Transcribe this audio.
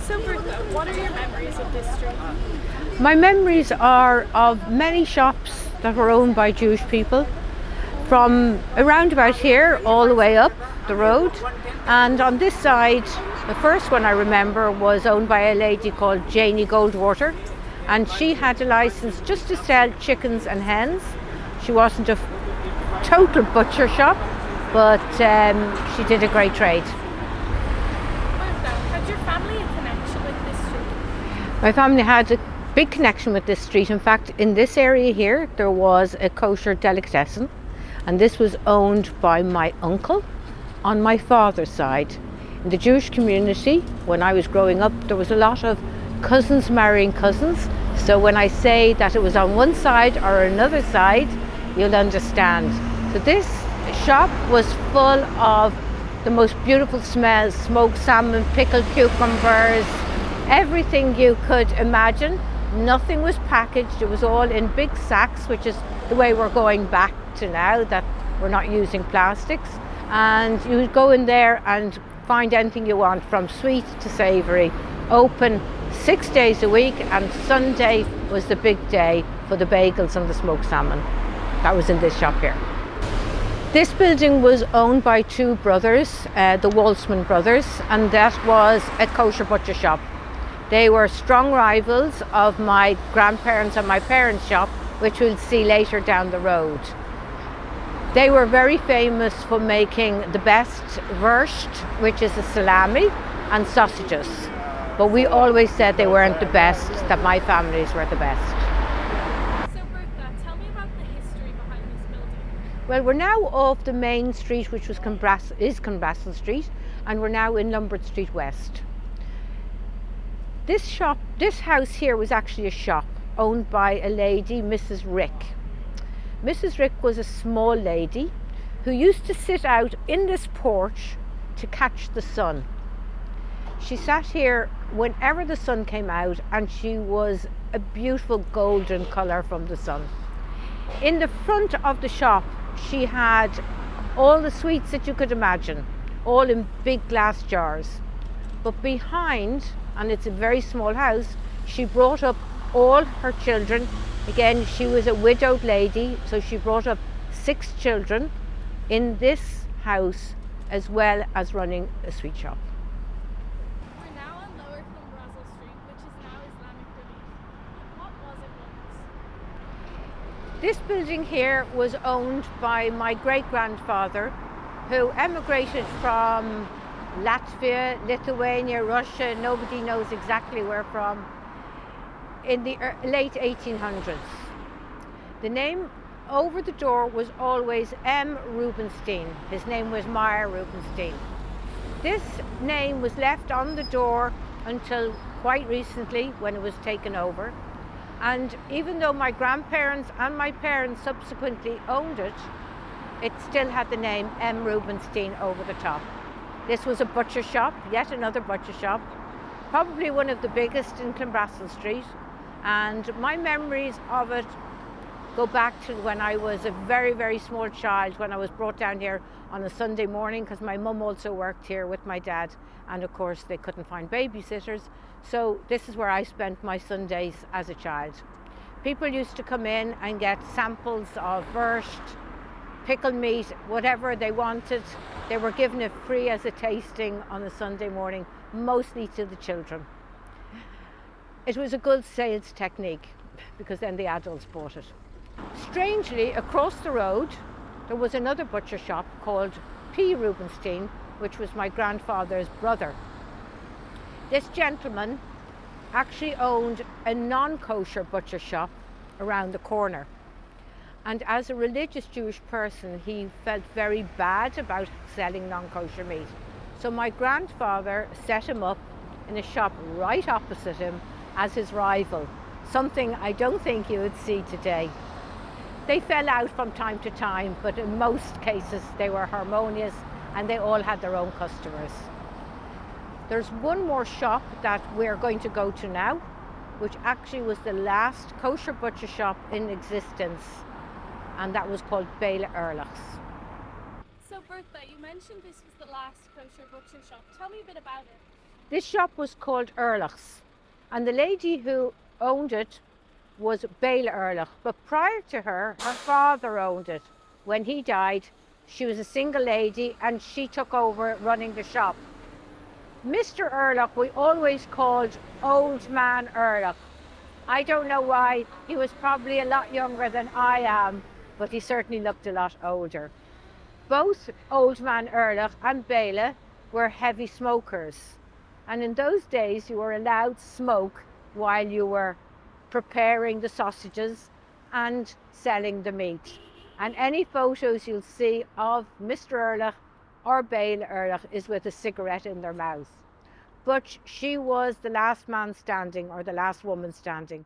So Bertha, what are your memories of this street? My memories are of many shops that were owned by Jewish people, from around about here all the way up the road. And on this side, the first one I remember was owned by a lady called Janie Goldwater, and she had a license just to sell chickens and hens. She wasn't a total butcher shop, but she did a great trade. Had your family a connection with this street? My family had a big connection with this street. In fact, in this area here, there was a kosher delicatessen, and this was owned by my uncle on my father's side. In the Jewish community, when I was growing up, there was a lot of cousins marrying cousins. So when I say that it was on one side or another side, you'll understand. So this shop was full of the most beautiful smells: smoked salmon, pickled cucumbers, everything you could imagine. Nothing was packaged. It was all in big sacks, which is the way we're going back to now, that we're not using plastics. And you would go in there and find anything you want, from sweet to savoury. Open 6 days a week, and Sunday was the big day for the bagels and the smoked salmon. That was in this shop here. This building was owned by two brothers, the Waltzman brothers, and that was a kosher butcher shop. They were strong rivals of my grandparents and my parents' shop, which we'll see later down the road. They were very famous for making the best wurst, which is a salami, and sausages. But we always said they weren't the best, that my families were the best. So Bertha, tell me about the history behind this building. Well, we're now off the main street, which was Clanbrassil Street, and we're now in Lombard Street West. This house here was actually a shop owned by a lady, Mrs. Rick. Mrs. Rick was a small lady who used to sit out in this porch to catch the sun. She sat here whenever the sun came out, and she was a beautiful golden colour from the sun. In the front of the shop, she had all the sweets that you could imagine, all in big glass jars. But behind, and it's a very small house, she brought up all her children. Again, she was a widowed lady, so she brought up 6 children in this house, as well as running a sweet shop. We're now on Lower Clanbrassil Street, which is now Islamic Relief. What was it once? This building here was owned by my great-grandfather, who emigrated from Latvia, Lithuania, Russia, nobody knows exactly where from, in the late 1800s. The name over the door was always M. Rubenstein. His name was Meyer Rubenstein. This name was left on the door until quite recently, when it was taken over. And even though my grandparents and my parents subsequently owned it, it still had the name M. Rubenstein over the top. This was a butcher shop, yet another butcher shop, probably one of the biggest in Clanbrassil Street. And my memories of it go back to when I was a very, very small child, when I was brought down here on a Sunday morning, because my mum also worked here with my dad, and of course they couldn't find babysitters. So this is where I spent my Sundays as a child. People used to come in and get samples of wurst, pickled meat, whatever they wanted. They were given it free as a tasting on a Sunday morning, mostly to the children. It was a good sales technique, because then the adults bought it. Strangely, across the road, there was another butcher shop called P. Rubenstein, which was my grandfather's brother. This gentleman actually owned a non-kosher butcher shop around the corner. And as a religious Jewish person, he felt very bad about selling non-kosher meat. So my grandfather set him up in a shop right opposite him as his rival, something I don't think you would see today. They fell out from time to time, but in most cases they were harmonious and they all had their own customers. There's one more shop that we're going to go to now, which actually was the last kosher butcher shop in existence, and that was called Béla Erlach's. So Bertha, you mentioned this was the last kosher butcher shop. Tell me a bit about it. This shop was called Earlach's, and the lady who owned it was Béla Earlach. But prior to her, her father owned it. When he died, she was a single lady and she took over running the shop. Mr. Earlach we always called Old Man Earlach. I don't know why. He was probably a lot younger than I am, but he certainly looked a lot older. Both Old Man Earlach and Béla were heavy smokers. And in those days, you were allowed smoke while you were preparing the sausages and selling the meat. And any photos you'll see of Mr. Earlach or Béla Earlach is with a cigarette in their mouth. But she was the last man standing or the last woman standing.